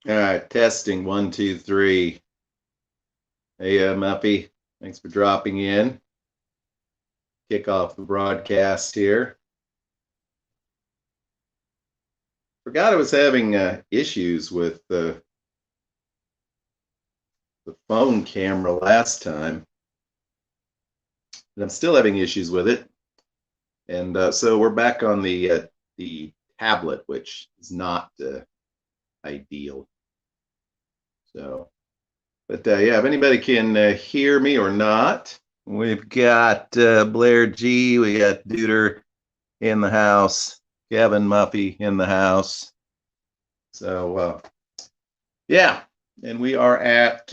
All right, testing 1, 2, 3. Hey, Muffy, thanks for dropping in. Kick off the broadcast here. Forgot I was having issues with the phone camera last time, and I'm still having issues with it. And so we're back on the tablet, which is not ideal. So, but yeah, if anybody can hear me or not, we've got Blair G, we got Duder in the house, Kevin Muffy in the house. So yeah, and we are at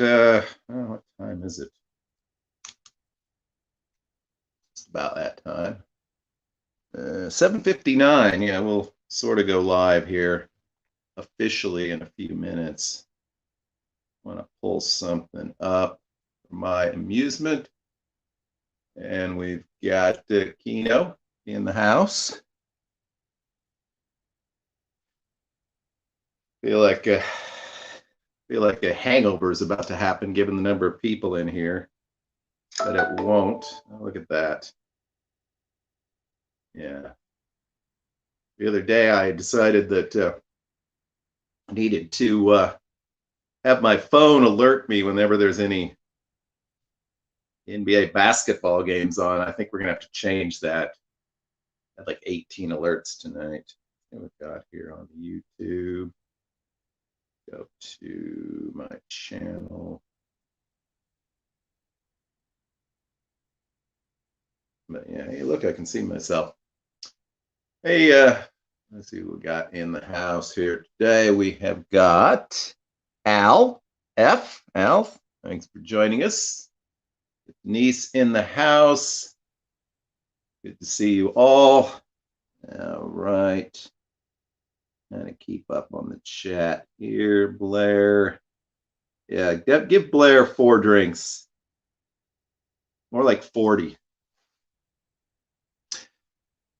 what time is it? It's about that time. 7:59. Yeah, we'll sort of go live here officially in a few minutes. I want to pull something up for my amusement. And we've got Kino in the house. Feel like a hangover is about to happen given the number of people in here, but it won't. Oh, look at that. Yeah. The other day I decided that I needed to have my phone alert me whenever there's any NBA basketball games on. I think we're gonna have to change that. I had like 18 alerts tonight. What we've got here on YouTube. Go to my channel. But yeah, hey, look, I can see myself. Hey, let's see what we got in the house here today. We have got Al F. Al, thanks for joining us. Niece in the house. Good to see you all. All right. Kind of keep up on the chat here, Blair. Yeah, give Blair 4 drinks. More like 40.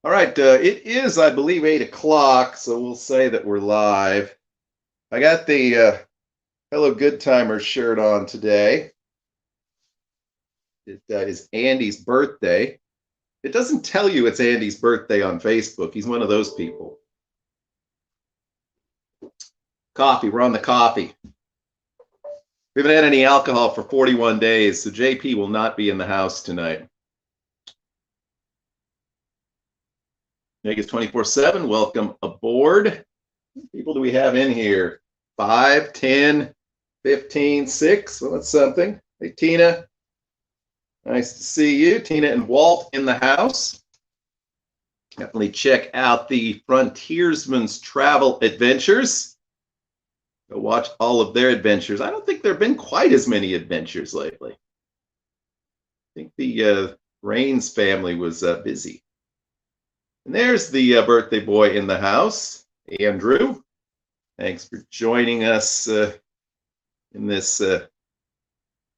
All right, it is, I believe, 8 o'clock, so we'll say that we're live. I got the Hello Good Timer shirt on today. It is Andy's birthday. It doesn't tell you it's Andy's birthday on Facebook. He's one of those people. Coffee, we're on the coffee. We haven't had any alcohol for 41 days, so JP will not be in the house tonight. Vegas 24/7, welcome aboard. How many people do we have in here? 5, 10, 15, 6. Well, that's something. Hey, Tina. Nice to see you. Tina and Walt in the house. Definitely check out the Frontiersman's Travel Adventures. Go watch all of their adventures. I don't think there have been quite as many adventures lately. I think the Rains family was busy. And there's the birthday boy in the house, Andrew. Thanks for joining us in this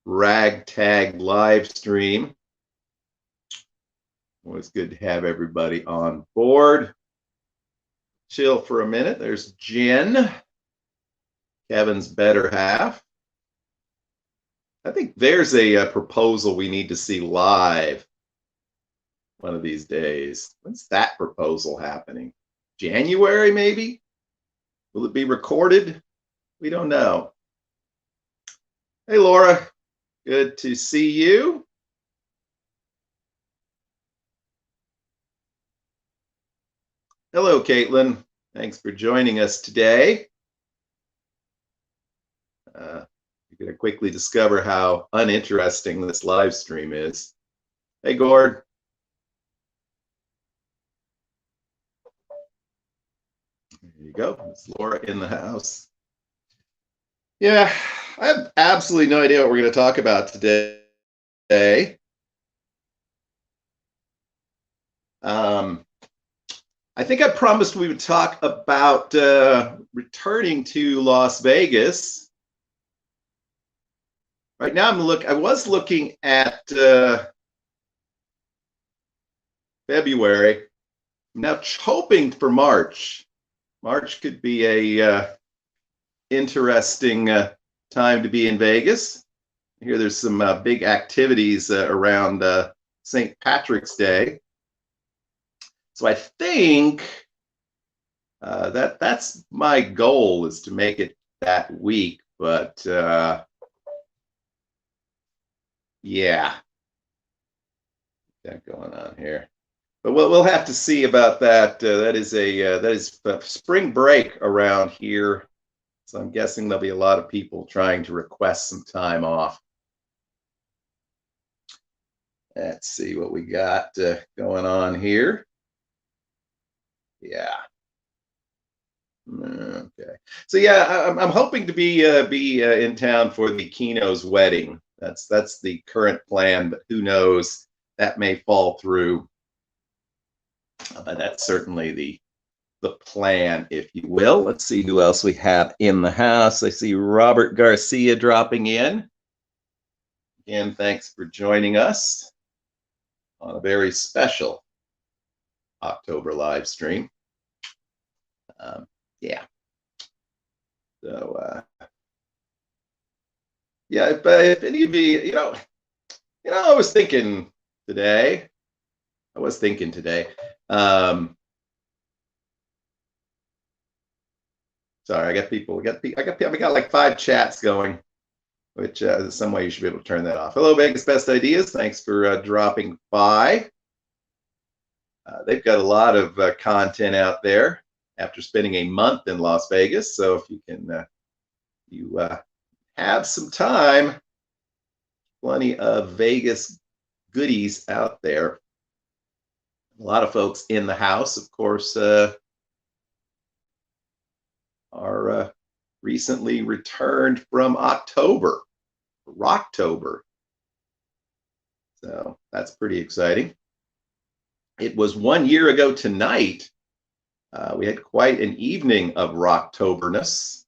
ragtag live stream. Always good to have everybody on board. Chill for a minute. There's Jen, Kevin's better half. I think there's a proposal we need to see live one of these days. When's that proposal happening? January, maybe? Will it be recorded? We don't know. Hey, Laura. Good to see you. Hello, Caitlin. Thanks for joining us today. You're going to quickly discover how uninteresting this live stream is. Hey, Gord. There you go. It's Laura in the house. Yeah, I have absolutely no idea what we're going to talk about today. I think I promised we would talk about returning to Las Vegas. Right now, I was looking at February. I'm now hoping for March. March could be a interesting time to be in Vegas. I hear there's some big activities around St. Patrick's Day. So I think that's my goal, is to make it that week. But yeah, got going on here. But we'll have to see about that. That is spring break around here, so I'm guessing there'll be a lot of people trying to request some time off. Let's see what we got going on here. Yeah. Okay. So yeah, I'm hoping to be in town for the Kino's wedding. That's the current plan, but who knows? That may fall through. But that's certainly the plan, if you will. Let's see who else we have in the house. I see Robert Garcia dropping in. Again, thanks for joining us on a very special October live stream. Yeah. So yeah, if any of you, I was thinking today. Sorry, I got like 5 chats going, which some way you should be able to turn that off. Hello, Vegas Best Ideas. Thanks for dropping by. They've got a lot of content out there after spending a month in Las Vegas. So if you can, have some time, plenty of Vegas goodies out there. A lot of folks in the house, of course, are recently returned from Rocktober. So that's pretty exciting. It was 1 year ago tonight. We had quite an evening of Rocktoberness.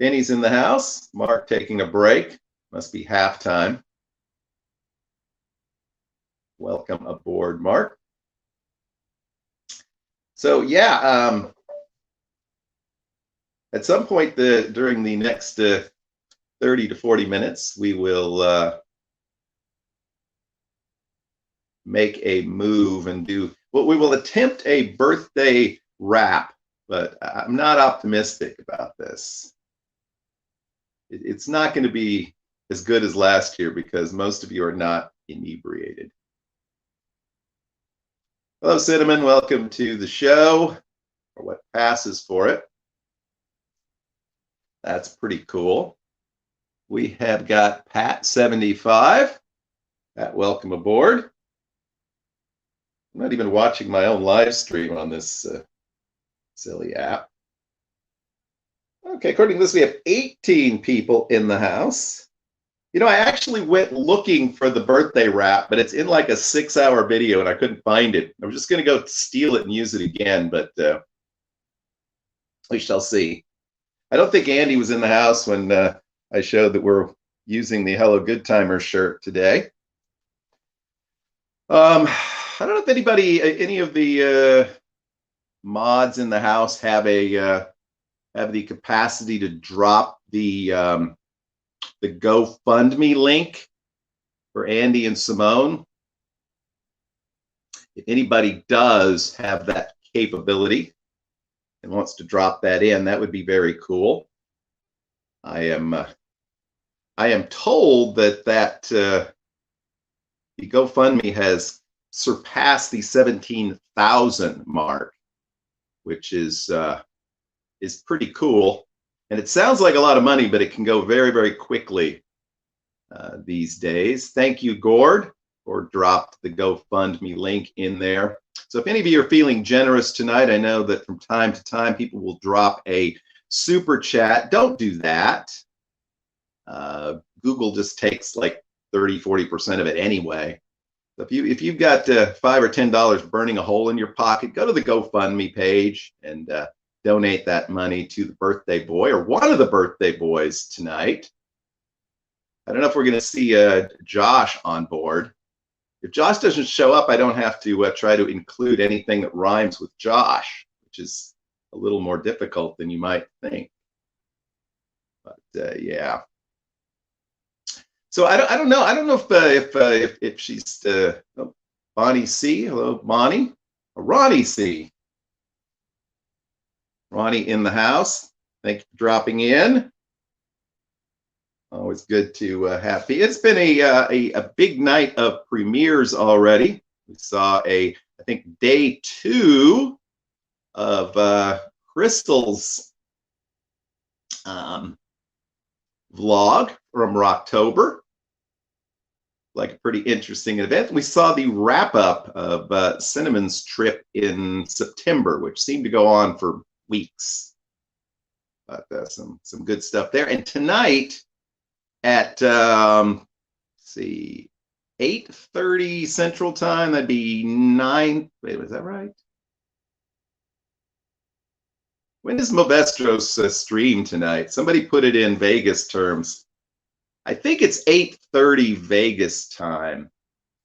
Penny's in the house. Mark taking a break. Must be halftime. Welcome aboard, Mark. So yeah, at some point during the next 30 to 40 minutes, we will make a move and we will attempt a birthday wrap, but I'm not optimistic about this. It's not going to be as good as last year because most of you are not inebriated. Hello, Cinnamon. Welcome to the show, or what passes for it. That's pretty cool. We have got Pat75. Pat, welcome aboard. I'm not even watching my own live stream on this silly app. Okay, according to this, we have 18 people in the house. I actually went looking for the birthday wrap, but it's in like a 6-hour video and I couldn't find it. I was just going to go steal it and use it again, but we shall see. I don't think Andy was in the house when I showed that we're using the Hello Good Timer shirt today. I don't know if any of the mods in the house have the capacity to drop the GoFundMe link for Andy and Simone. If anybody does have that capability and wants to drop that in, that would be very cool. I am told that the GoFundMe has surpassed the 17,000 mark, which is pretty cool. And it sounds like a lot of money, but it can go very, very quickly these days. Thank you, Gord, for dropped the GoFundMe link in there. So if any of you are feeling generous tonight, I know that from time to time people will drop a super chat. Don't do that. Google just takes like 30–40% of it anyway. So if you've got $5 or $10 burning a hole in your pocket, go to the GoFundMe page and donate that money to the birthday boy or one of the birthday boys tonight. I don't know if we're going to see Josh on board. If Josh doesn't show up, I don't have to try to include anything that rhymes with Josh, which is a little more difficult than you might think. But yeah. So I don't know. I don't know if she's oh, Bonnie C. Hello, Bonnie. Ronnie C. Ronnie in the house. Thank you for dropping in. Always good to have you. It's been a big night of premieres already. We saw I think day 2 of Crystal's vlog from Rocktober. Like a pretty interesting event. We saw the wrap up of Cinnamon's trip in September, which seemed to go on for weeks. But some good stuff there. And tonight at see, 8:30 Central Time, that'd be 9. Wait, was that right? When is Movestro's stream tonight? Somebody put it in Vegas terms. I think it's 8:30 Vegas time.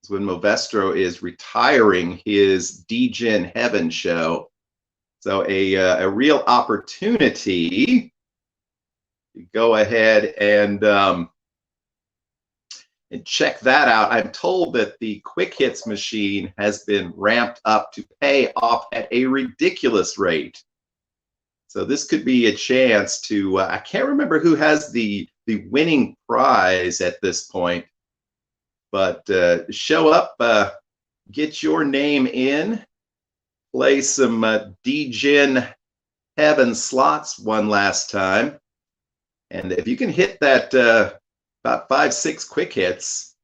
It's when Movestro is retiring his D-Gen Heaven show. So a real opportunity to go ahead and check that out. I'm told that the Quick Hits machine has been ramped up to pay off at a ridiculous rate. So this could be a chance to, I can't remember who has the winning prize at this point, but show up, get your name in, play some D-Gen Heaven slots one last time. And if you can hit that about 5-6 quick hits,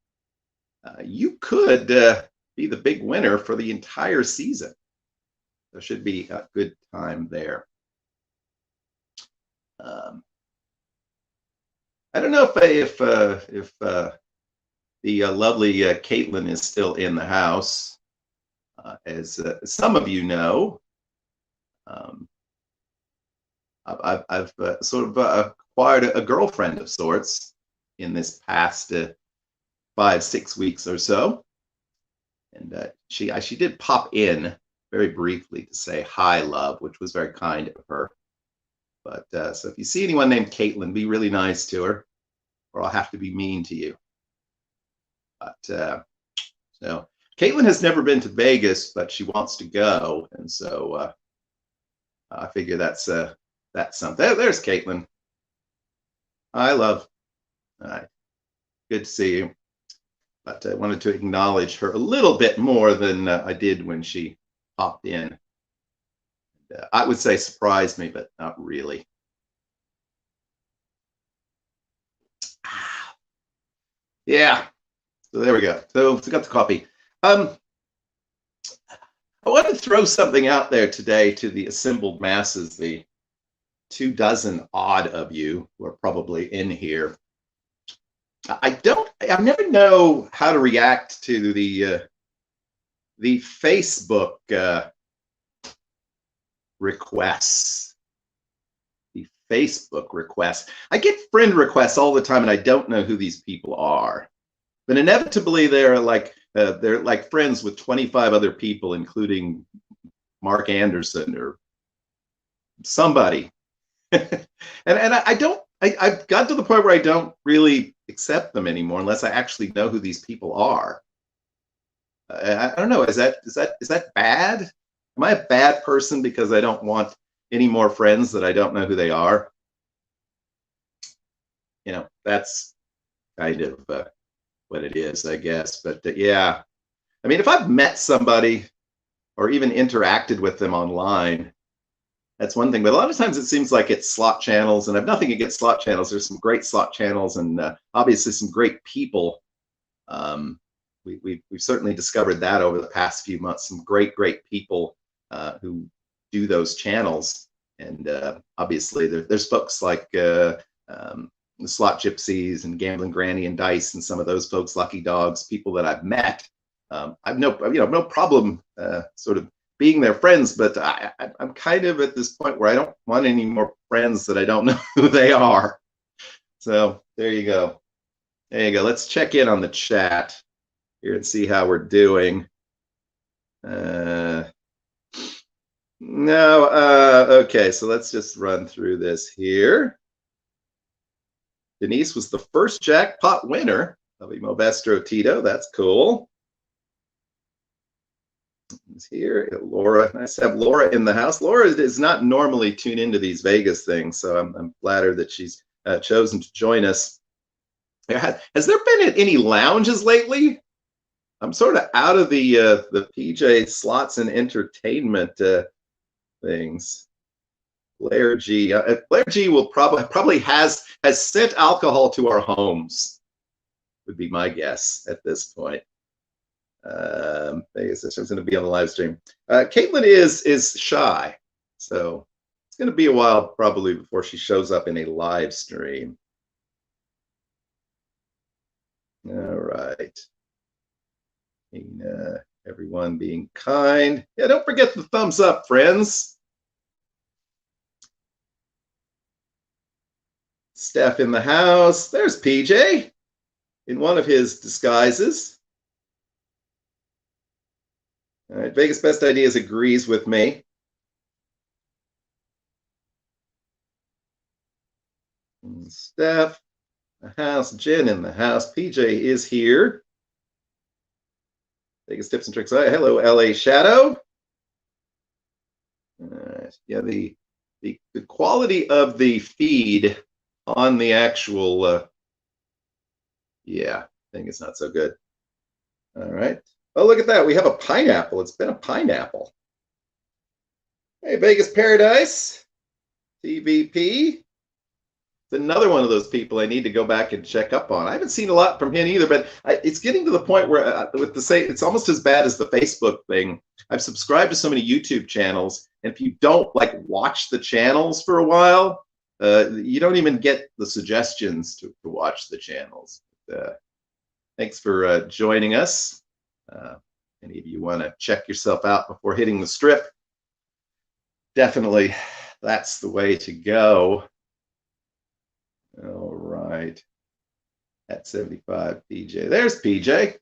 you could be the big winner for the entire season. There should be a good time there. I don't know if the lovely Caitlin is still in the house. As some of you know, I've sort of acquired a girlfriend of sorts in this past 5-6 weeks or so, and she did pop in very briefly to say hi, love, which was very kind of her. But so if you see anyone named Caitlin, be really nice to her, or I'll have to be mean to you. But so Caitlin has never been to Vegas, but she wants to go, and so I figure that's something. There's Caitlin. Hi, love. All right, good to see you. But I wanted to acknowledge her a little bit more than I did when she popped in. I would say surprised me, but not really. Yeah, so there we go. So we got the coffee. I want to throw something out there today to the assembled masses, the 24 odd of you who are probably in here. I never know how to react to the Facebook requests. The Facebook requests. I get friend requests all the time, and I don't know who these people are. But inevitably, they're like friends with 25 other people, including Mark Anderson or somebody. and I've got to the point where I don't really accept them anymore unless I actually know who these people are. I don't know. Is that bad? Am I a bad person because I don't want any more friends that I don't know who they are? You know, that's kind of what it is, I guess. But yeah, I mean, if I've met somebody or even interacted with them online, that's one thing. But a lot of times it seems like it's slot channels, and I've nothing against slot channels. There's some great slot channels, and obviously some great people. We've certainly discovered that over the past few months. Some great people who do those channels, and obviously there's folks like the Slot Gypsies and Gambling Granny and Dice and some of those folks, Lucky Dogs, people that I've met. I've no problem sort of being their friends, but I'm kind of at this point where I don't want any more friends that I don't know who they are. So there you go. There you go. Let's check in on the chat here and see how we're doing. No, okay, so let's just run through this here. Denise was the first jackpot winner of a Movestro Tito. That's cool. Is here, Laura. Nice to have Laura in the house. Laura does not normally tune into these Vegas things, so I'm flattered that she's chosen to join us. Has there been any lounges lately? I'm sort of out of the PJ slots and entertainment things. Blair G will probably has sent alcohol to our homes. Would be my guess at this point. I guess she's going to be on the live stream. Caitlin is shy, so it's going to be a while probably before she shows up in a live stream. All right. Everyone being kind. Yeah, don't forget the thumbs up, friends. Steph in the house. There's PJ in one of his disguises. All right, Vegas Best Ideas agrees with me. Steph, the house. Jen in the house. PJ is here. Vegas Tips and Tricks. Hello, LA Shadow. Yeah, the quality of the feed on the actual, yeah, I think it's not so good. All right. Oh, look at that. We have a pineapple. It's been a pineapple. Hey, Vegas Paradise, TVP. It's another one of those people I need to go back and check up on. I haven't seen a lot from him either, but it's getting to the point where with the say it's almost as bad as the Facebook thing. I've subscribed to so many YouTube channels, and if you don't like watch the channels for a while, you don't even get the suggestions to watch the channels. Thanks for joining us. Any of you want to check yourself out before hitting the strip? Definitely, that's the way to go. All right. At 75, PJ. There's PJ.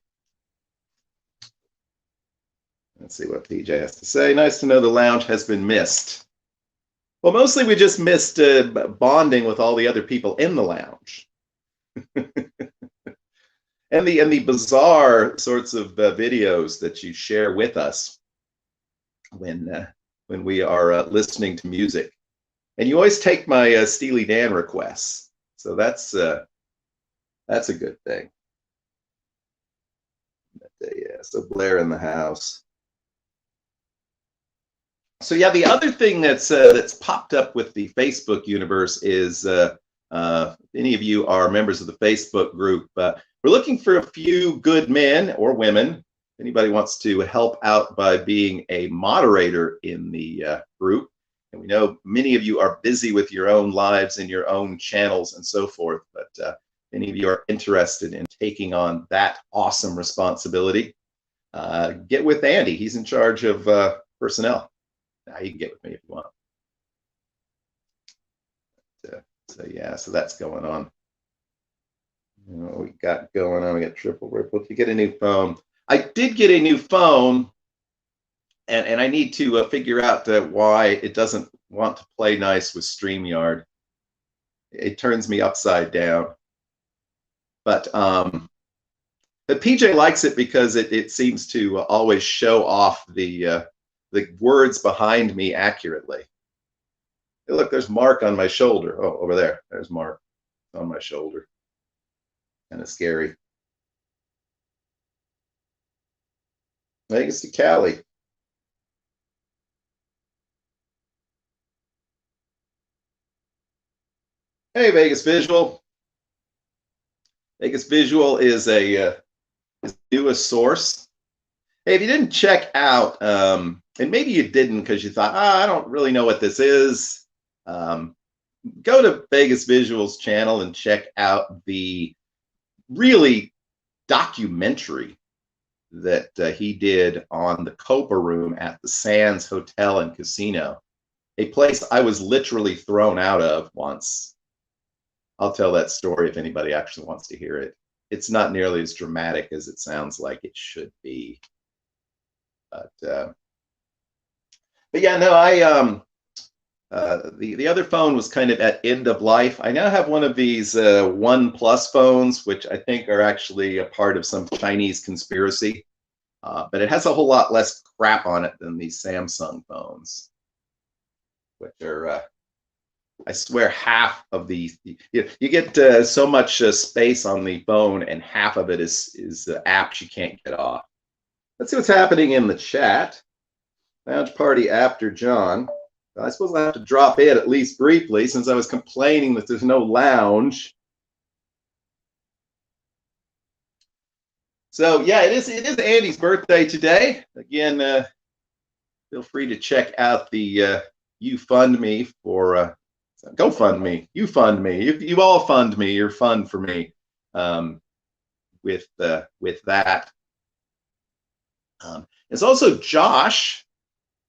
Let's see what PJ has to say. Nice to know the lounge has been missed. Well, mostly we just missed bonding with all the other people in the lounge. and the bizarre sorts of videos that you share with us when we are listening to music. And you always take my Steely Dan requests. So that's a good thing. But, yeah, so Blair in the house. So yeah, the other thing that's popped up with the Facebook universe is any of you are members of the Facebook group. We're looking for a few good men or women. If anybody wants to help out by being a moderator in the group. And we know many of you are busy with your own lives and your own channels and so forth, but many of you are interested in taking on that awesome responsibility. Get with Andy. He's in charge of personnel. Now you can get with me if you want. So yeah, so that's going on. You know, we got going on. We got triple ripple. If you get a new phone, I did get a new phone. And I need to figure out why it doesn't want to play nice with StreamYard. It turns me upside down. But PJ likes it because it seems to always show off the words behind me accurately. Hey, look, there's Mark on my shoulder. Oh, over there. There's Mark on my shoulder. Kind of scary. Vegas to Cali. Hey, Vegas Visual. Vegas Visual is a newest source. Hey, if you didn't check out, and maybe you didn't because you thought, I don't really know what this is, go to Vegas Visual's channel and check out the really documentary that he did on the Copa Room at the Sands Hotel and Casino, a place I was literally thrown out of once. I'll tell that story if anybody actually wants to hear it. It's not nearly as dramatic as it sounds like it should be. But But yeah, no, the other phone was kind of at end of life. I now have one of these OnePlus phones, which I think are actually a part of some Chinese conspiracy. But it has a whole lot less crap on it than these Samsung phones, which are, I swear, half of these. You get so much space on the phone, and half of it is apps you can't get off. Let's see what's happening in the chat. Lounge party after John. I suppose I'll have to drop in at least briefly since I was complaining that there's no lounge. So yeah, it is Andy's birthday today. Again, feel free to check out the YouFundMe for GoFundMe. You fund me. You all fund me. You're fun for me with that. It's also Josh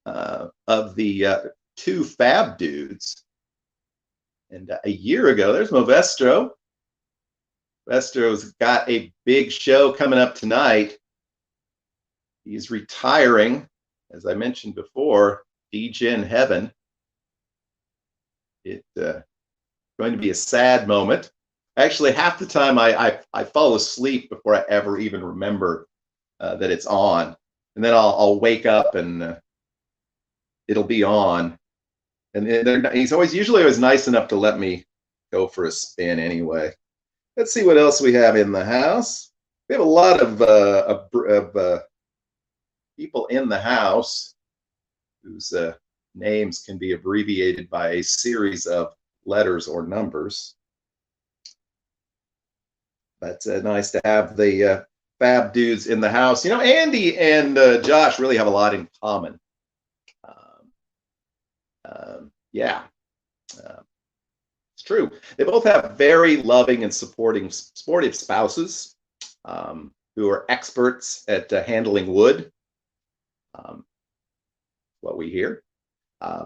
of the two Fab Dudes. And a year ago, there's Movestro. Vestro's got a big show coming up tonight. He's retiring, as I mentioned before, DJ in heaven. It's going to be a sad moment. Actually, half the time I fall asleep before I ever even remember that it's on. And then I'll wake up and it'll be on. And he's usually always nice enough to let me go for a spin anyway. Let's see what else we have in the house. We have a lot of people in the house whose names can be abbreviated by a series of letters or numbers. But nice to have the Fab Dudes in the house. You know, Andy and Josh really have a lot in common. Yeah, it's true. They both have very loving and supportive spouses who are experts at handling wood. What we hear.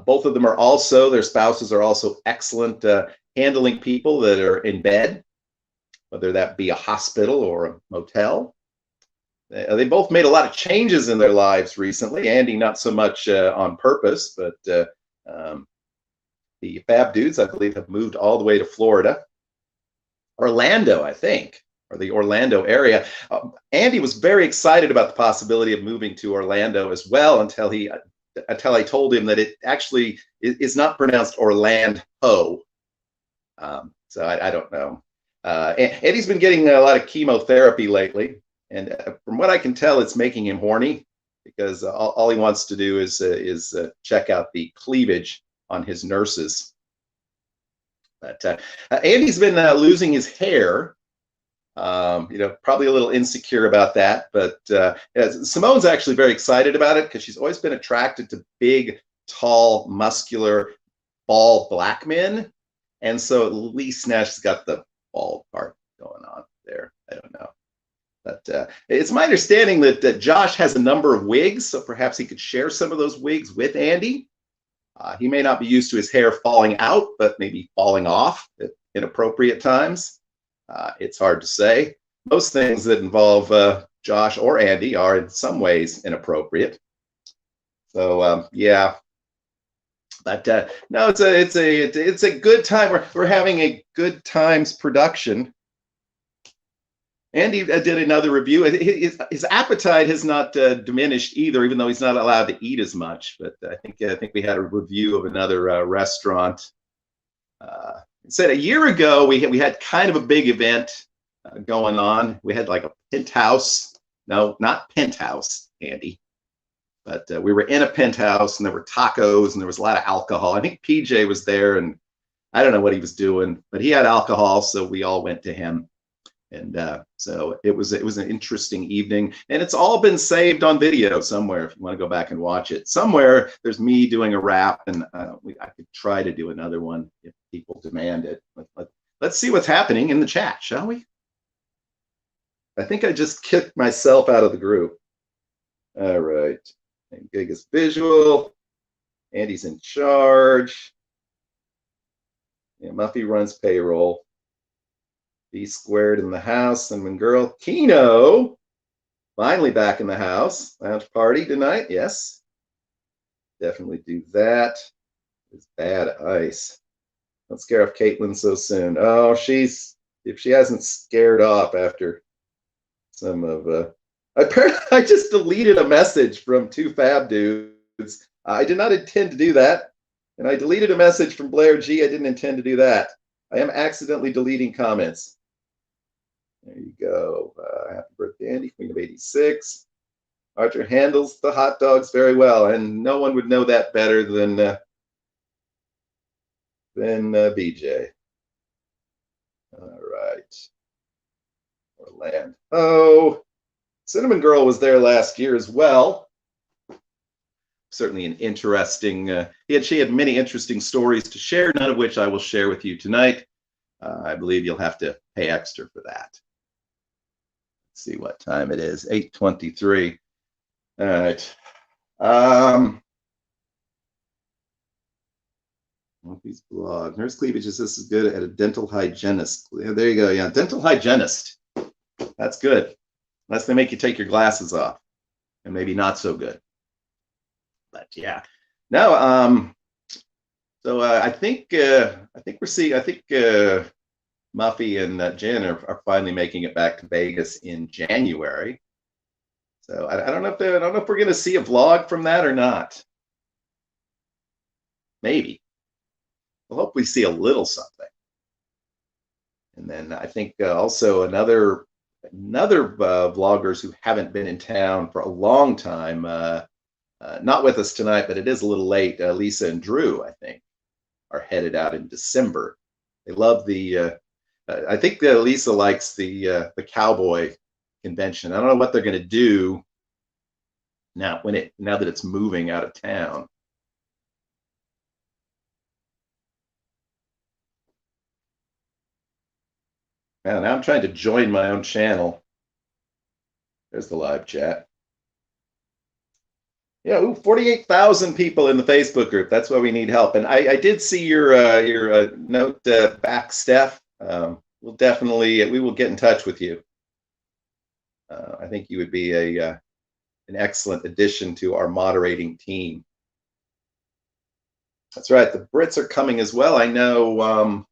Both of them are also, their spouses are also excellent handling people that are in bed, whether that be a hospital or a motel. They both made a lot of changes in their lives recently. Andy, not so much on purpose, but the Fab Dudes, I believe, have moved all the way to Florida. Orlando, I think, or the Orlando area. Andy was very excited about the possibility of moving to Orlando as well until I told him that it actually is not pronounced Orlando. So I don't know. Andy's been getting a lot of chemotherapy lately. And from what I can tell, it's making him horny because all he wants to do is check out the cleavage on his nurses. But Andy's been losing his hair. Probably a little insecure about that. But Simone's actually very excited about it because she's always been attracted to big, tall, muscular, bald black men. And so at least now she's got the bald part going on there. I don't know. But it's my understanding that Josh has a number of wigs, so perhaps he could share some of those wigs with Andy. He may not be used to his hair falling out, but maybe falling off at inappropriate times. It's hard to say. Most things that involve Josh or Andy are in some ways inappropriate. So yeah, but no, it's a good time. We're having a good times production. Andy did another review. His appetite has not diminished either, even though he's not allowed to eat as much. But I think we had a review of another restaurant. Said a year ago we had kind of a big event going on. We had like a penthouse. No, not penthouse, Andy. But we were in a penthouse and there were tacos and there was a lot of alcohol. I think PJ was there and I don't know what he was doing, but he had alcohol, so we all went to him. And so it was an interesting evening, and it's all been saved on video somewhere if you want to go back and watch it. Somewhere there's me doing a rap, and I could try to do another one if people demand it. Let's see what's happening in the chat, shall we? I think I just kicked myself out of the group. All right. And Gigas Visual. Andy's in charge. Yeah, Muffy runs payroll. B squared in the house. And girl Kino finally back in the house. Lounge party tonight. Yes. Definitely do that. It's bad ice. Don't scare off Caitlin so soon. Oh, if she hasn't scared off after some of I just deleted a message from two fab dudes. I did not intend to do that. And I deleted a message from Blair G. I didn't intend to do that. I am accidentally deleting comments. There you go. Happy birthday, Andy, Queen of 86. Archer handles the hot dogs very well, and no one would know that better than BJ. All right. Orlando. Oh, Cinnamon Girl was there last year as well. Certainly an interesting, she had many interesting stories to share, none of which I will share with you tonight. I believe you'll have to pay extra for that. Let's see what time it is, 8:23. All right. These blog. Nurse Cleavage is this is good at a dental hygienist. There you go. Yeah, dental hygienist. That's good. Unless they make you take your glasses off, and maybe not so good. But yeah, no. So I think we're seeing. I think Muffy and Jen are finally making it back to Vegas in January. So I don't know if we're going to see a vlog from that or not. Maybe. We'll hopefully see a little something. And then I think also another vloggers who haven't been in town for a long time, not with us tonight, but it is a little late. Lisa and Drew, I think, are headed out in December. They love the. I think Lisa likes the cowboy convention. I don't know what they're going to do now that it's moving out of town. Now I'm trying to join my own channel. There's the live chat. Yeah, 48,000 people in the Facebook group. That's why we need help. And I did see your note back, Steph. We will get in touch with you. I think you would be an excellent addition to our moderating team. That's right. The Brits are coming as well. I know.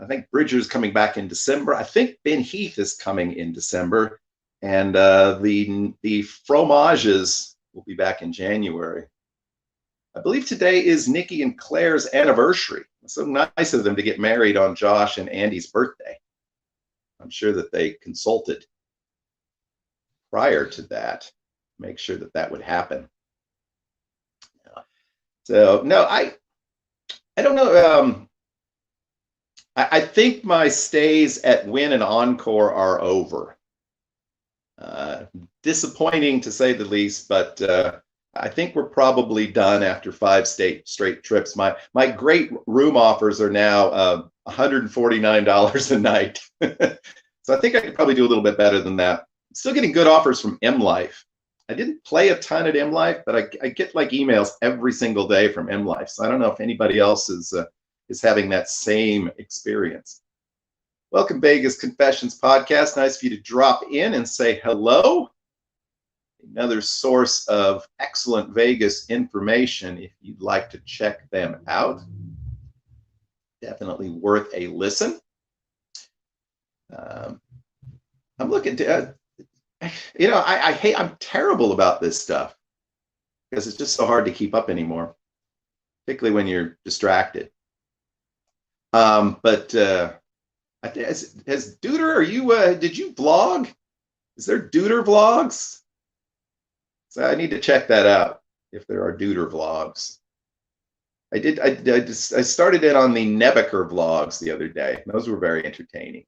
I think Bridger's coming back in December. I think Ben Heath is coming in December, and the fromages will be back in January. I believe today is Nikki and Claire's anniversary. It's so nice of them to get married on Josh and Andy's birthday. I'm sure that they consulted prior to that, make sure that would happen. So no, I don't know. I think my stays at Win and Encore are over. Disappointing to say the least, but I think we're probably done after 5 straight trips. My great room offers are now $149 a night. So I think I could probably do a little bit better than that. I'm still getting good offers from M Life. I didn't play a ton at M Life, but I get like emails every single day from M Life. So I don't know if anybody else is having that same experience. Welcome, Vegas Confessions Podcast. Nice for you to drop in and say hello. Another source of excellent Vegas information if you'd like to check them out. Definitely worth a listen. I'm looking to, I'm terrible about this stuff because it's just so hard to keep up anymore, particularly when you're distracted. But has Duder, did you vlog? Is there Duder vlogs? So I need to check that out if there are Duder vlogs. I started in on the Nebeker vlogs the other day. Those were very entertaining.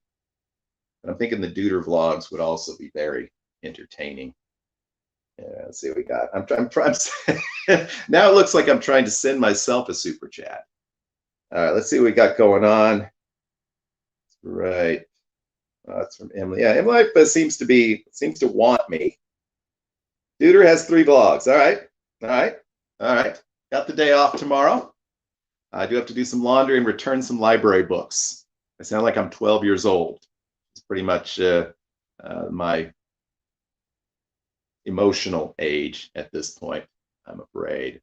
And I'm thinking the Duder vlogs would also be very entertaining. Yeah, let's see what we got. I'm trying. Now it looks like I'm trying to send myself a super chat. All right, let's see what we got going on. Right. That's from Emily. Yeah, Emily seems to want me. Duder has 3 vlogs. All right. Got the day off tomorrow. I do have to do some laundry and return some library books. I sound like I'm 12 years old. It's pretty much my emotional age at this point, I'm afraid.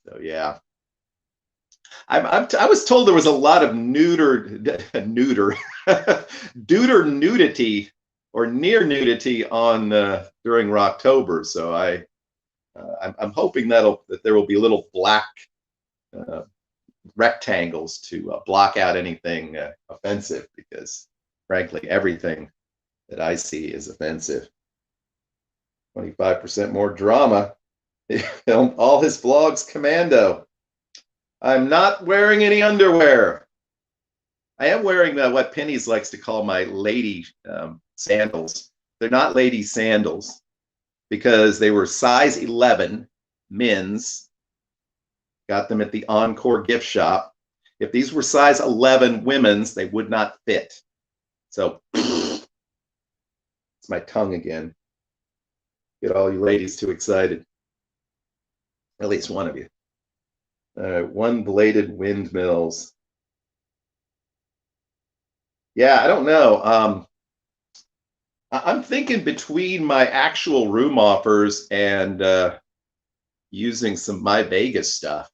So yeah. I was told there was a lot of duder nudity or near nudity on during Rocktober. So I'm hoping that there will be little black uh, rectangles to block out anything offensive, because frankly everything that I see is offensive. 25% more drama. He filmed all his vlogs commando. I'm not wearing any underwear. I am wearing what Penny's likes to call my lady sandals. They're not lady sandals because they were size 11 men's. Got them at the Encore gift shop. If these were size 11 women's, they would not fit. So it's my tongue again. Get all you ladies too excited. At least one of you. One-bladed windmills. Yeah, I don't know. I'm thinking between my actual room offers and using some My Vegas stuff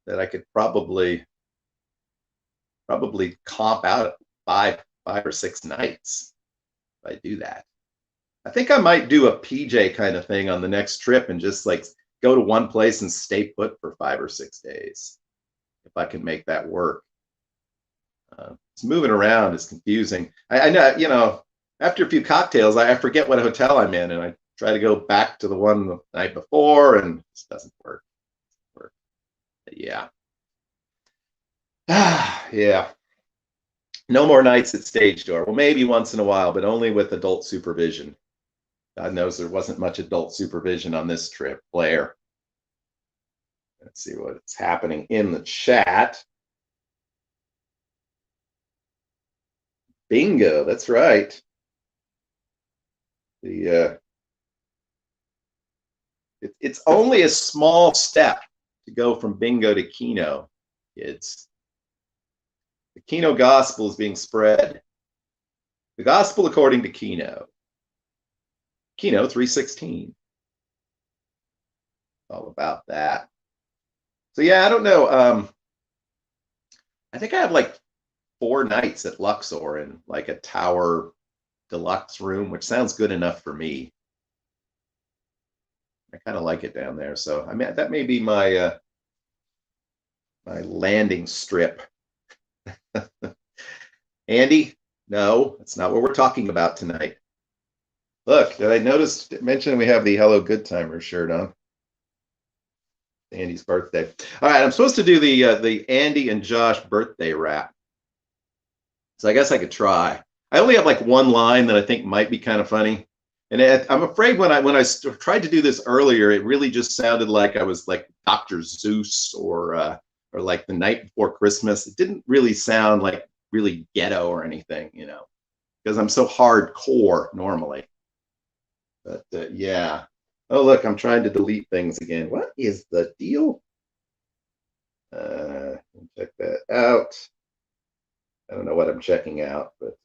that I could probably comp out five or six nights if I do that. I think I might do a PJ kind of thing on the next trip and just like go to one place and stay put for 5 or 6 days if I can make that work. It's moving around is confusing. I know, you know, after a few cocktails, I forget what hotel I'm in, and I try to go back to the one the night before, and it just doesn't work. But yeah. Yeah. No more nights at Stage Door. Well, maybe once in a while, but only with adult supervision. God knows there wasn't much adult supervision on this trip. Blair. Let's see what's happening in the chat. Bingo, that's right. It's only a small step to go from bingo to Keno, kids. The Keno gospel is being spread. The gospel according to Keno. Keno 3:16. All about that. So yeah, I don't know. I think I have like 4 nights at Luxor in like a tower deluxe room, which sounds good enough for me. I kind of like it down there. So I mean, that may be my my landing strip. Andy, no, that's not what we're talking about tonight. Look, did I mention we have the Hello Good Timer shirt on? Andy's birthday. All right, I'm supposed to do the Andy and Josh birthday rap. So I guess I could try. I only have like one line that I think might be kind of funny. And I'm afraid when I tried to do this earlier, it really just sounded like I was like Dr. Zeus or like the night before Christmas. It didn't really sound like really ghetto or anything, you know, because I'm so hardcore normally. But yeah. Oh, look, I'm trying to delete things again. What is the deal? Check that out. I don't know what I'm checking out, but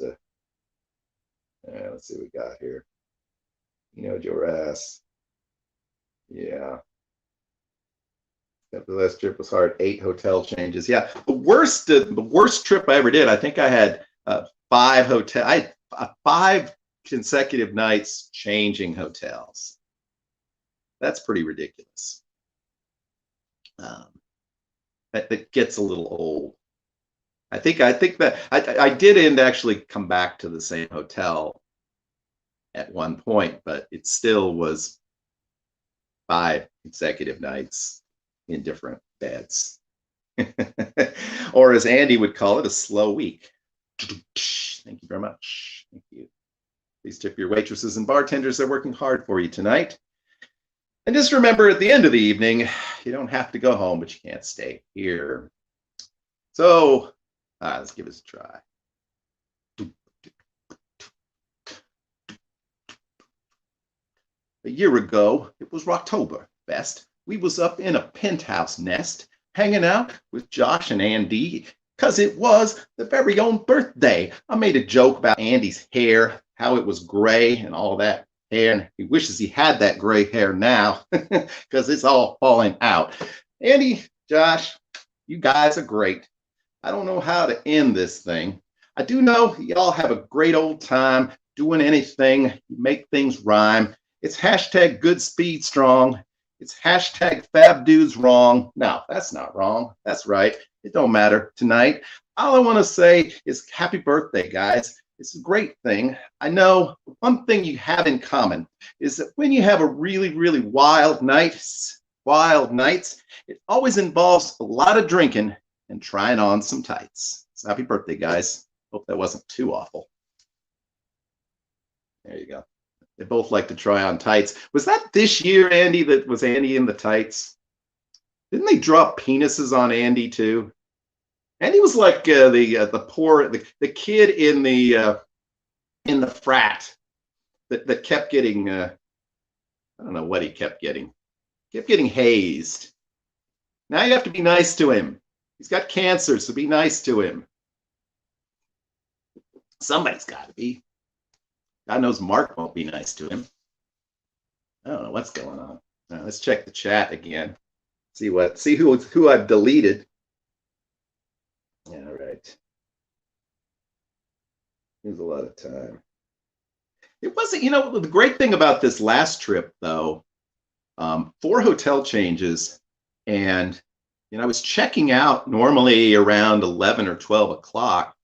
let's see what we got here. You know, your ass. Yeah. The last trip was hard. 8 hotel changes. Yeah, the worst trip I ever did. I think I had 5 consecutive nights changing hotels. That's pretty ridiculous. That gets a little old. I think that I did actually come back to the same hotel at one point, but it still was 5 consecutive nights in different beds. Or as Andy would call it, a slow week. Thank you very much. Thank you. Please tip your waitresses and bartenders. They're working hard for you tonight. And just remember, at the end of the evening, you don't have to go home, but you can't stay here. So let's give this a try. A year ago, it was Rocktober Fest. We was up in a penthouse nest, hanging out with Josh and Andy, because it was the very own birthday. I made a joke about Andy's hair, how it was gray and all that and he wishes he had that gray hair now because it's all falling out. Andy, Josh, you guys are great. I don't know how to end this thing. I do know y'all have a great old time doing anything. You make things rhyme. It's hashtag good speed strong. It's hashtag fab dudes wrong. No, that's not wrong. That's right. It don't matter tonight. All I want to say is happy birthday, guys. It's a great thing. I know one thing you have in common is that when you have a really, really wild nights, it always involves a lot of drinking and trying on some tights. So happy birthday, guys. Hope that wasn't too awful. There you go. They both like to try on tights. Was that this year, Andy, that was Andy in the tights? Didn't they drop penises on Andy too? Andy was like the poor the kid in the frat that kept getting I don't know what he kept getting. Kept getting hazed. Now you have to be nice to him. He's got cancer, so be nice to him. Somebody's got to be. God knows Mark won't be nice to him. I don't know what's going on. Now, let's check the chat again. See who I've deleted. All right. There's a lot of time. It wasn't, the great thing about this last trip, though, 4 hotel changes, and I was checking out normally around 11 or 12 o'clock.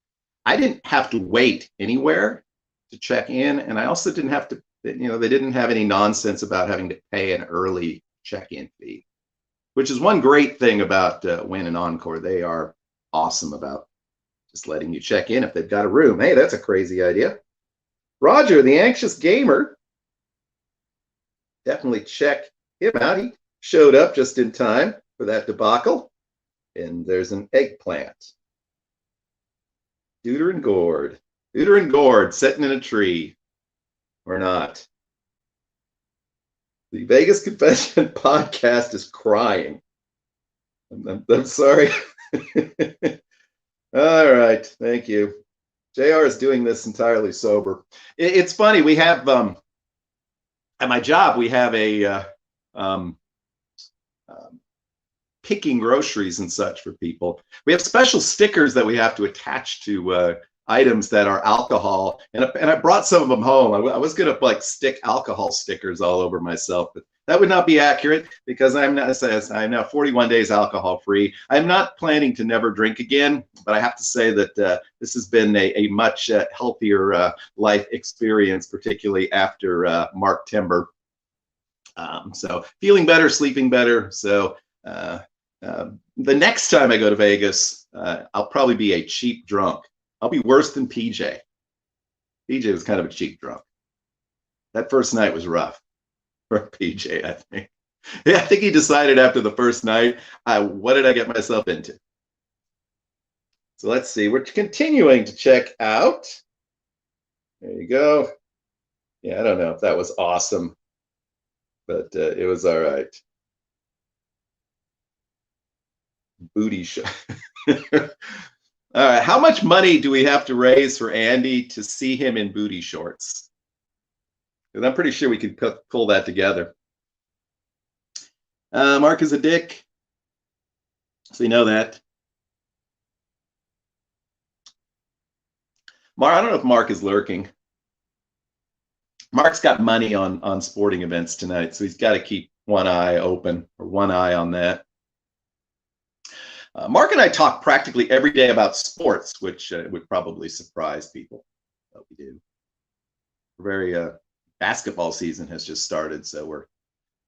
I didn't have to wait anywhere to check in, and I also didn't have to, they didn't have any nonsense about having to pay an early check-in fee, which is one great thing about Wynn and Encore. They are awesome about just letting you check in if they've got a room. Hey, that's a crazy idea. Roger, the anxious gamer, definitely check him out. He showed up just in time for that debacle. And there's an eggplant. Deuter and Gord. Deuter and Gord sitting in a tree. Or not. The Vegas Confession podcast is crying. I'm sorry. All right. Thank you. JR is doing this entirely sober. It's funny. We have, at my job, we have a picking groceries and such for people. We have special stickers that we have to attach to items that are alcohol, and I brought some of them home. I was gonna stick alcohol stickers all over myself, but that would not be accurate because I'm now 41 days alcohol free. I'm not planning to never drink again, but I have to say that this has been a much healthier life experience, particularly after Mark Timber. So feeling better, sleeping better. So the next time I go to Vegas, I'll probably be a cheap drunk. I'll be worse than PJ. PJ was kind of a cheap drunk. That first night was rough for PJ, I think. Yeah, I think he decided after the first night, what did I get myself into? So let's see. We're continuing to check out. There you go. Yeah, I don't know if that was awesome, but it was all right. Booty shot. All right, how much money do we have to raise for Andy to see him in booty shorts? Because I'm pretty sure we could pull that together. Mark is a dick, so you know that. Mark, I don't know if Mark is lurking. Mark's got money on sporting events tonight, so he's got to keep one eye open or one eye on that. Mark and I talk practically every day about sports, which would probably surprise people, but we do. Basketball season has just started, so we're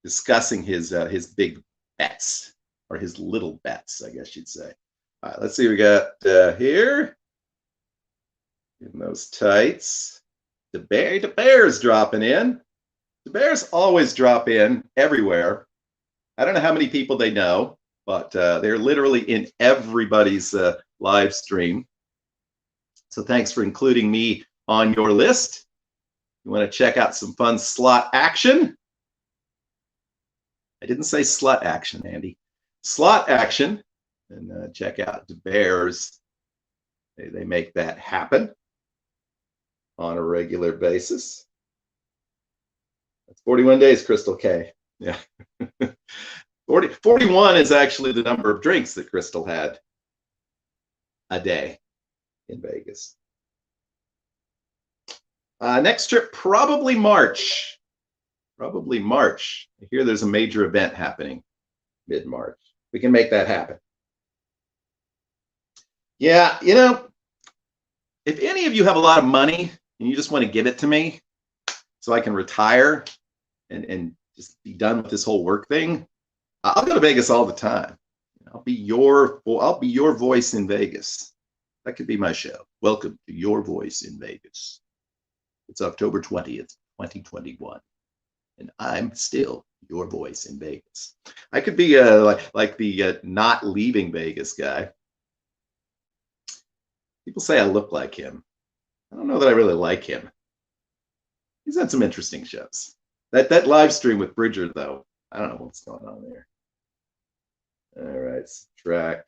discussing his big bets, or his little bets, I guess you'd say. All right, let's see what we got here. In those tights. The Bears dropping in. The Bears always drop in everywhere. I don't know how many people they know, but they're literally in everybody's live stream. So thanks for including me on your list. You want to check out some fun slot action? I didn't say slut action, Andy. Slot action. And check out the Bears. They make that happen on a regular basis. That's 41 days, Crystal K. Yeah. 41 is actually the number of drinks that Crystal had a day in Vegas. Next trip, probably March. Probably March. I hear there's a major event happening mid-March. We can make that happen. Yeah, you know, if any of you have a lot of money and you just want to give it to me so I can retire and just be done with this whole work thing, I'll go to Vegas all the time. I'll be your voice in Vegas. That could be my show. Welcome to Your Voice in Vegas. It's October 20th, 2021. And I'm still your voice in Vegas. I could be like the not leaving Vegas guy. People say I look like him. I don't know that I really like him. He's had some interesting shows. That live stream with Bridger, though, I don't know what's going on there. All right, subtract.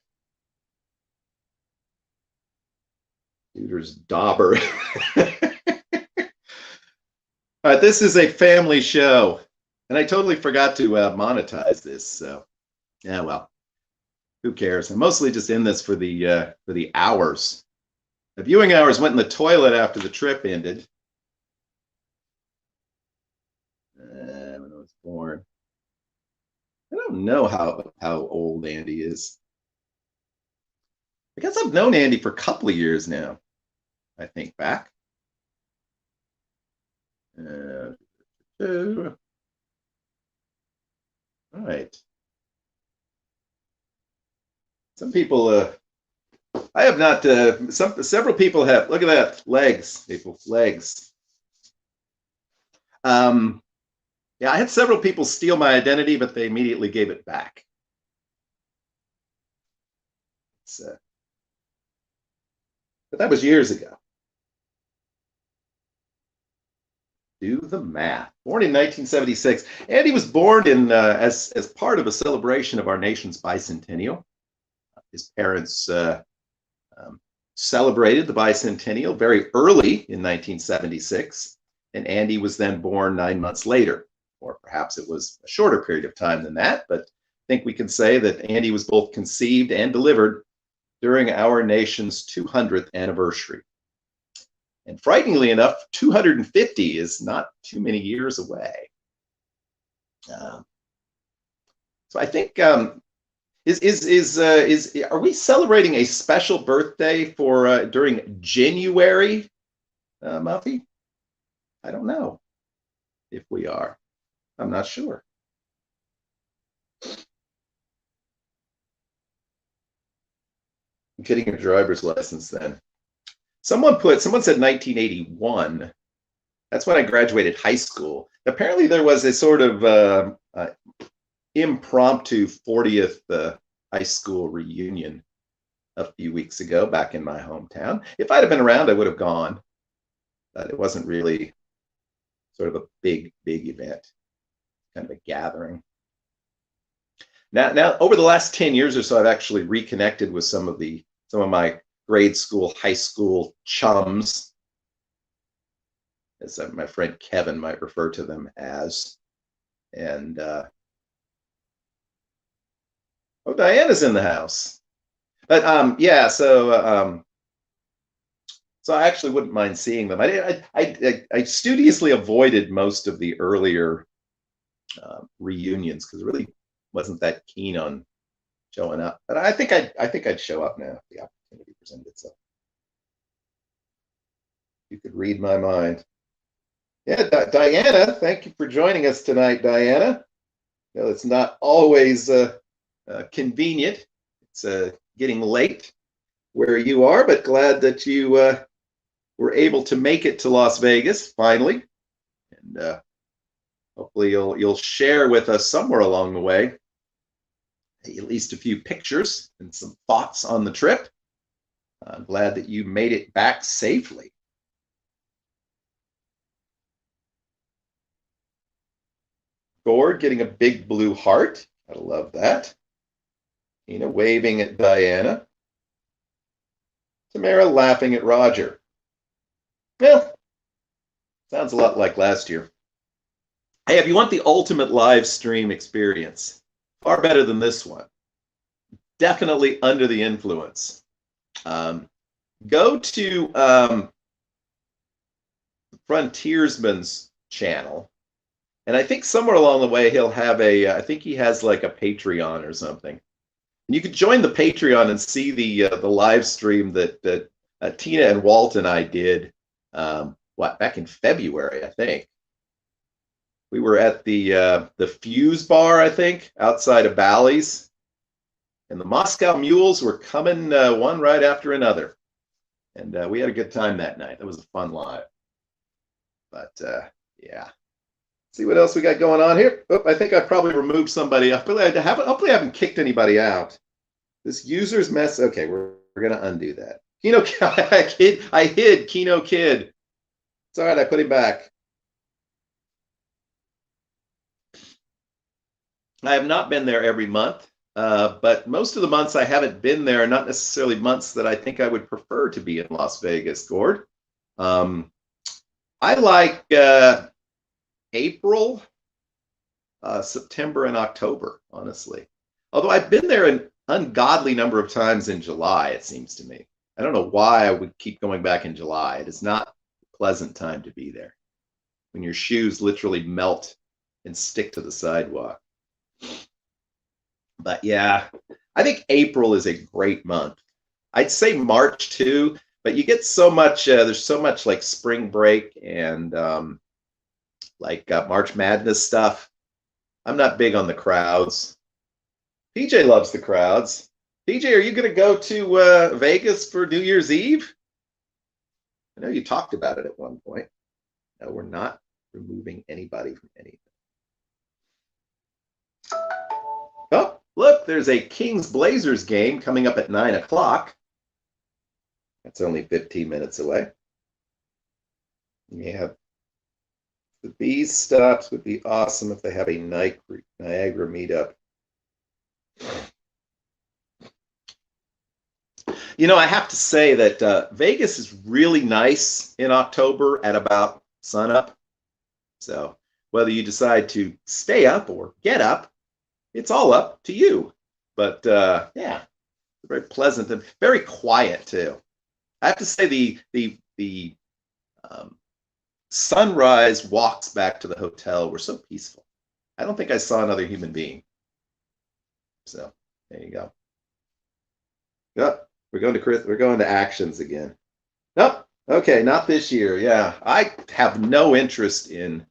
Peter's dauber. All right, this is a family show, and I totally forgot to monetize this. So, yeah, well, who cares? I'm mostly just in this for the hours. The viewing hours went in the toilet after the trip ended. When I was born, I don't know how old Andy is. I guess I've known Andy for a couple of years now. I think back. All right. Some people, I have not. Several people have. Look at that, legs, people, legs. Yeah, I had several people steal my identity, but they immediately gave it back. But that was years ago. Do the math. Born in 1976. Andy was born in as part of a celebration of our nation's bicentennial. His parents celebrated the bicentennial very early in 1976, and Andy was then born 9 months later, or perhaps it was a shorter period of time than that, but I think we can say that Andy was both conceived and delivered during our nation's 200th anniversary. And frighteningly enough, 250 is not too many years away. So I think are we celebrating a special birthday for during January, Muffy? I don't know if we are. I'm not sure. I'm getting a driver's license then. Someone said 1981. That's when I graduated high school. Apparently there was a sort of impromptu 40th high school reunion a few weeks ago back in my hometown. If I'd have been around, I would have gone. But it wasn't really sort of a big event, kind of a gathering. Now over the last 10 years or so, I've actually reconnected with some of my grade school, high school chums, as my friend Kevin might refer to them as. And oh, Diana's in the house. But yeah, so I actually wouldn't mind seeing them. I studiously avoided most of the earlier reunions because I really wasn't that keen on showing up. But I think I'd show up now if the opportunity presented itself. You could read my mind. Yeah, Diana, thank you for joining us tonight, Diana. You know, it's not always convenient. It's getting late where you are, but glad that you were able to make it to Las Vegas finally, and hopefully you'll share with us somewhere along the way at least a few pictures and some thoughts on the trip. I'm glad that you made it back safely. Gord getting a big blue heart. I love that. Tina waving at Diana. Tamara laughing at Roger. Well, sounds a lot like last year. Hey, if you want the ultimate live stream experience, far better than this one. Definitely under the influence. Um, Go to Frontiersman's channel, and I think somewhere along the way he'll have I think he has like a Patreon or something. And you could join the Patreon and see the live stream that Tina and Walt and I did. Back in February, I think. We were at the Fuse Bar, I think, outside of Bally's, and the Moscow Mules were coming one right after another, and we had a good time that night. That was a fun live. But yeah, see what else we got going on here. Oh, I think I probably removed somebody. Hopefully I haven't kicked anybody out. This user's mess. Okay, we're gonna undo that. Kino, I hid Kino Kid. It's all right. I put him back. I have not been there every month, but most of the months I haven't been there are not necessarily months that I think I would prefer to be in Las Vegas, Gord. I like April, September, and October, honestly. Although I've been there an ungodly number of times in July, it seems to me. I don't know why I would keep going back in July. It is not a pleasant time to be there when your shoes literally melt and stick to the sidewalk. But yeah, I think April is a great month. I'd say March too, but you get so much, there's so much like spring break and March Madness stuff. I'm not big on the crowds. PJ loves the crowds. PJ, are you going to go to Vegas for New Year's Eve? I know you talked about it at one point. No, we're not removing anybody from anything. Oh, look, there's a Kings Blazers game coming up at 9 o'clock. That's only 15 minutes away. Yeah, the Bees stops would be awesome if they have a Niagara meetup. You know, I have to say that Vegas is really nice in October at about sunup. So whether you decide to stay up or get up, it's all up to you. But yeah, very pleasant and very quiet too. I have to say the sunrise walks back to the hotel were so peaceful. I don't think I saw another human being. So there you go. Yep, we're going to actions again. Nope. Okay, not this year. Yeah, I have no interest in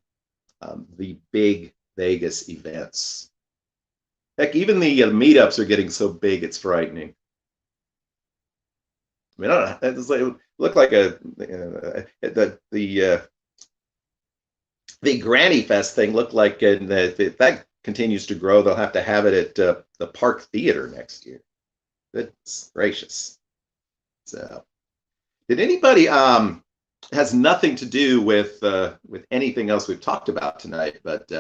the big Vegas events. Heck, even the meetups are getting so big it's frightening. I mean, I don't know. It looked like the Granny Fest thing looked like, and if that continues to grow, they'll have to have it at the Park Theater next year. Goodness gracious. So, did anybody has nothing to do with anything else we've talked about tonight, but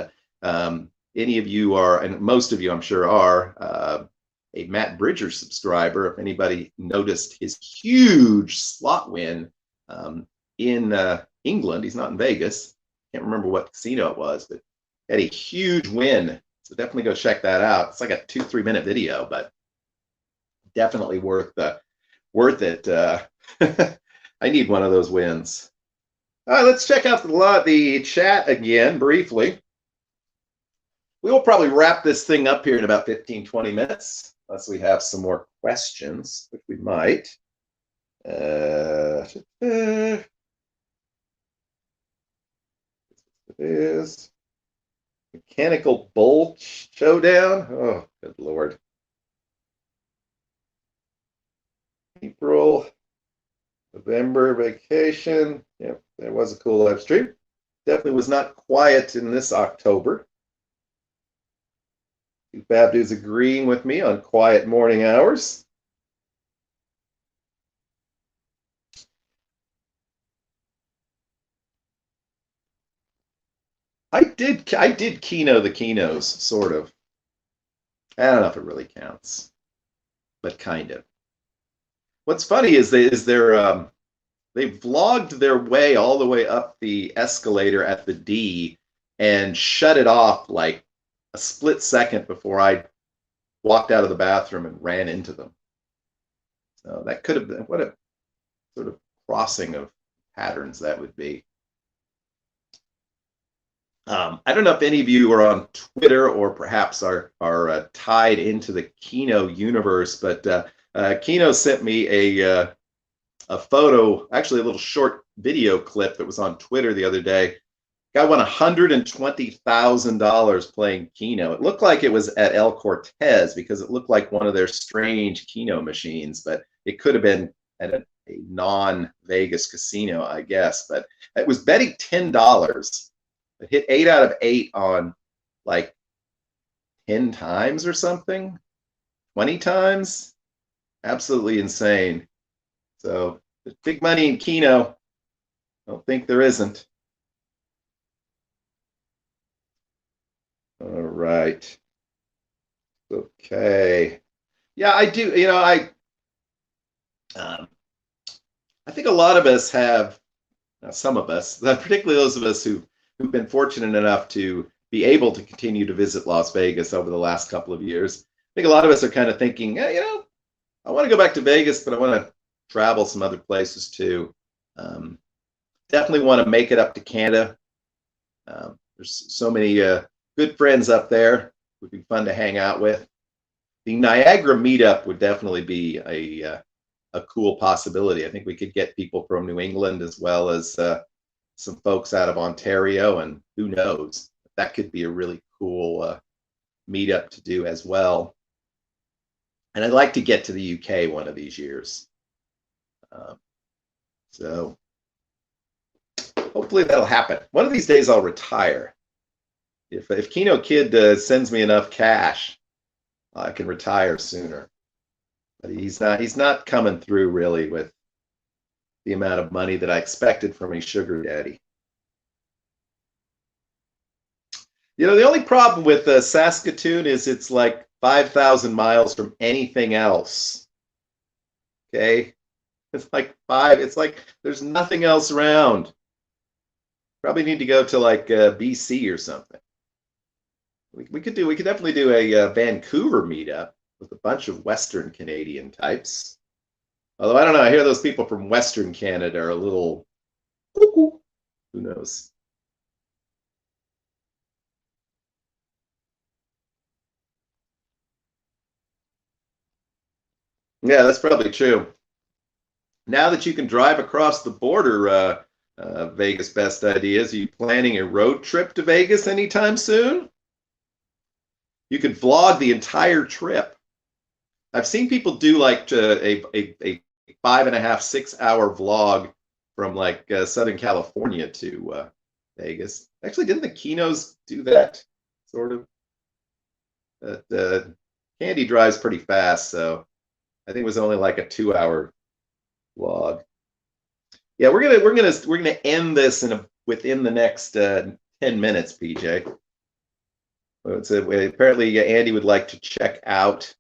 any of you are, and most of you I'm sure are, a Matt Bridger subscriber. If anybody noticed his huge slot win in England, he's not in Vegas. Can't remember what casino it was, but had a huge win. So definitely go check that out. It's like a 2-3 minute video, but definitely worth it. I need one of those wins. All right, let's check out the chat again briefly. We will probably wrap this thing up here in about 15-20 minutes, unless we have some more questions, which we might. It is Mechanical Bull Showdown. Oh, good Lord. April, November vacation. Yep, there was a cool live stream. Definitely was not quiet in this October. Babdu's agreeing with me on quiet morning hours. I did Keno the Kenos, sort of. I don't know if it really counts, but kind of. What's funny is they vlogged their way all the way up the escalator at the D and shut it off like a split second before I walked out of the bathroom and ran into them. So that could have been, what a sort of crossing of patterns that would be. I don't know if any of you are on Twitter or perhaps are tied into the Kino universe, but Kino sent me a photo, actually a little short video clip that was on Twitter the other day. Guy won $120,000 playing Keno. It looked like it was at El Cortez because it looked like one of their strange Keno machines, but it could have been at a non-Vegas casino, I guess. But it was betting $10. It hit 8 out of 8 on like 10 times or something, 20 times. Absolutely insane. So big money in Keno. I don't think there isn't. All right. Okay. Yeah, I do. I think a lot of us have, some of us, particularly those of us who've been fortunate enough to be able to continue to visit Las Vegas over the last couple of years. I think a lot of us are kind of thinking, I want to go back to Vegas, but I want to travel some other places too. Definitely want to make it up to Canada. There's so many good friends up there. It would be fun to hang out with. The Niagara meetup would definitely be a cool possibility. I think we could get people from New England as well as some folks out of Ontario, and who knows, that could be a really cool meetup to do as well. And I'd like to get to the UK one of these years. So hopefully that'll happen. One of these days I'll retire. If Keno Kid sends me enough cash, I can retire sooner. But he's not coming through really with the amount of money that I expected from a sugar daddy. The only problem with Saskatoon is it's like 5,000 miles from anything else. Okay, it's like there's nothing else around. Probably need to go to like BC or something. We could definitely do a Vancouver meetup with a bunch of Western Canadian types. Although I don't know, I hear those people from Western Canada are a little cuckoo. Who knows? Yeah, that's probably true. Now that you can drive across the border, Vegas Best Ideas, are you planning a road trip to Vegas anytime soon? You could vlog the entire trip. I've seen people do like a 5.5, 6 hour vlog from like Southern California to Vegas. Actually, didn't the Kenos do that sort of? Candy drives pretty fast, so I think it was only like a 2 hour vlog. Yeah, we're gonna end this within the next 10 minutes, PJ. Apparently Andy would like to check out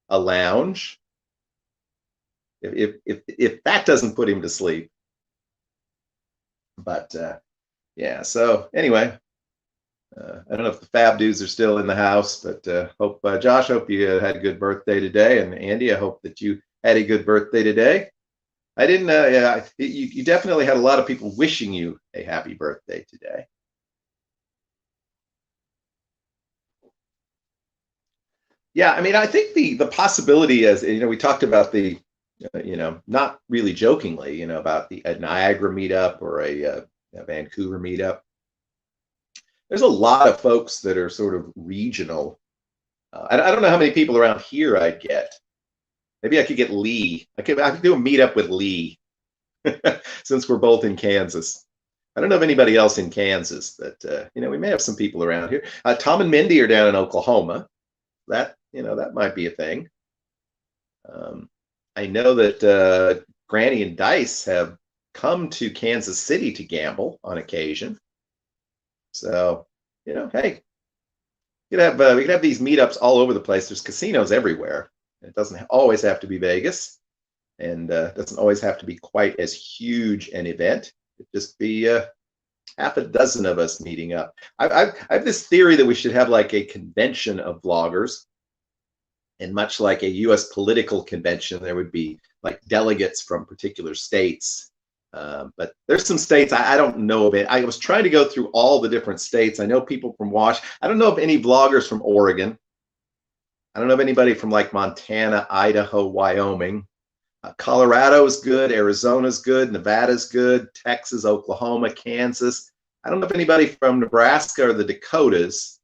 a lounge. If that doesn't put him to sleep. But yeah, so anyway, I don't know if the Fab dudes are still in the house, but Josh, hope you had a good birthday today, and Andy, I hope that you had a good birthday today. I didn't. Yeah, you definitely had a lot of people wishing you a happy birthday today. Yeah, I mean, I think the possibility is, we talked about the, not really jokingly, about a Niagara meetup or a Vancouver meetup. There's a lot of folks that are sort of regional. I don't know how many people around here I'd get. Maybe I could get Lee. I could do a meetup with Lee, since we're both in Kansas. I don't know of anybody else in Kansas, but we may have some people around here. Tom and Mindy are down in Oklahoma. That might be a thing. I know that Granny and Dice have come to Kansas City to gamble on occasion. So, hey, we could have these meetups all over the place. There's casinos everywhere. It doesn't always have to be Vegas, and doesn't always have to be quite as huge an event. It just be half a dozen of us meeting up. I have this theory that we should have like a convention of vloggers, and much like a U.S. political convention, there would be like delegates from particular states. But there's some states I don't know of it. I was trying to go through all the different states. I know people from Washington. I don't know of any vloggers from Oregon. I don't know of anybody from like Montana, Idaho, Wyoming. Colorado is good. Arizona's good. Nevada's good. Texas, Oklahoma, Kansas. I don't know if anybody from Nebraska or the Dakotas,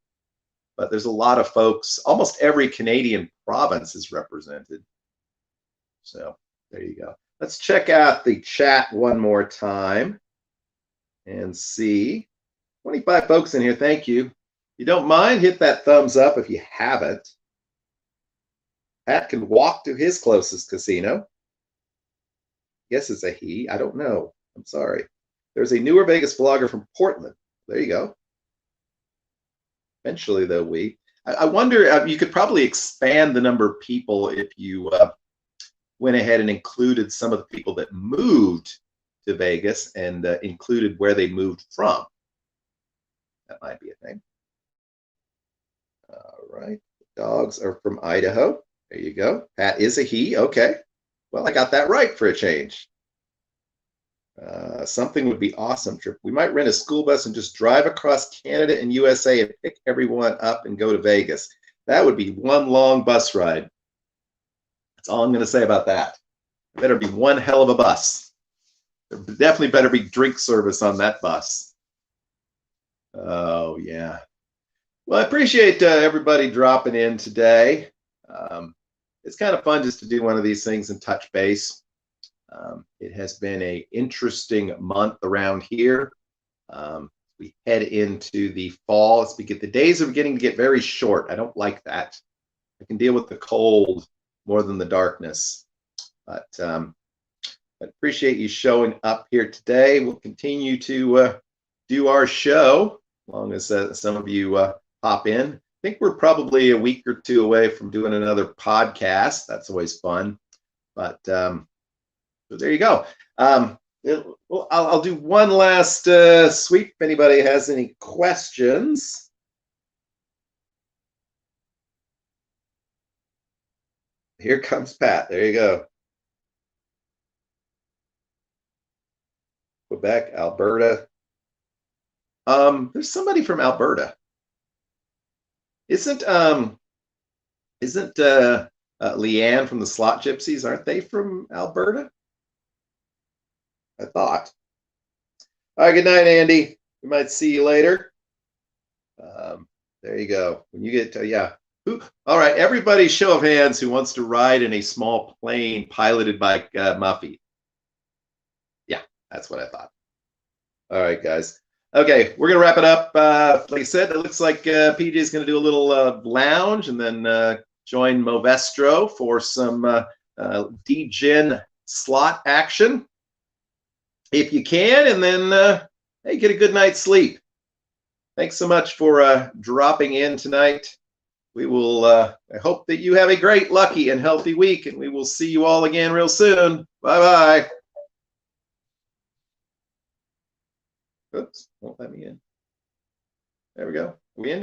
but there's a lot of folks. Almost every Canadian province is represented. So there you go. Let's check out the chat one more time and see. 25 folks in here. Thank you. If you don't mind, hit that thumbs up if you haven't. Pat can walk to his closest casino. Guess it's a he. I don't know. I'm sorry. There's a newer Vegas vlogger from Portland. There you go. Eventually, though, I wonder, you could probably expand the number of people if you went ahead and included some of the people that moved to Vegas and included where they moved from. That might be a thing. All right. The dogs are from Idaho. There you go. Pat is a he. Okay. Well, I got that right for a change. Something would be awesome, Trip. We might rent a school bus and just drive across Canada and USA and pick everyone up and go to Vegas. That would be one long bus ride. That's all I'm going to say about that. Better be one hell of a bus. There definitely better be drink service on that bus. Oh, yeah. Well, I appreciate everybody dropping in today. It's kind of fun just to do one of these things and touch base. It has been an interesting month around here. We head into the fall. The days are beginning to get very short. I don't like that. I can deal with the cold more than the darkness. But I appreciate you showing up here today. We'll continue to do our show as long as some of you hop in. I think we're probably a week or two away from doing another podcast. That's always fun. But so there you go. I'll do one last sweep if anybody has any questions. Here comes Pat. There you go. Quebec, Alberta. There's somebody from Alberta. Isn't Leanne from the Slot Gypsies? Aren't they from Alberta? I thought. All right. Good night, Andy. We might see you later. There you go. When you get to, yeah. All right. Everybody, show of hands who wants to ride in a small plane piloted by Muffy. Yeah, that's what I thought. All right, guys. Okay, we're going to wrap it up. Like I said, it looks like PJ is going to do a little lounge and then join Movestro for some D-Gen slot action if you can, and then hey, get a good night's sleep. Thanks so much for dropping in tonight. We will, I hope that you have a great, lucky, and healthy week, and we will see you all again real soon. Bye-bye. Oops, won't let me in. There we go. We in?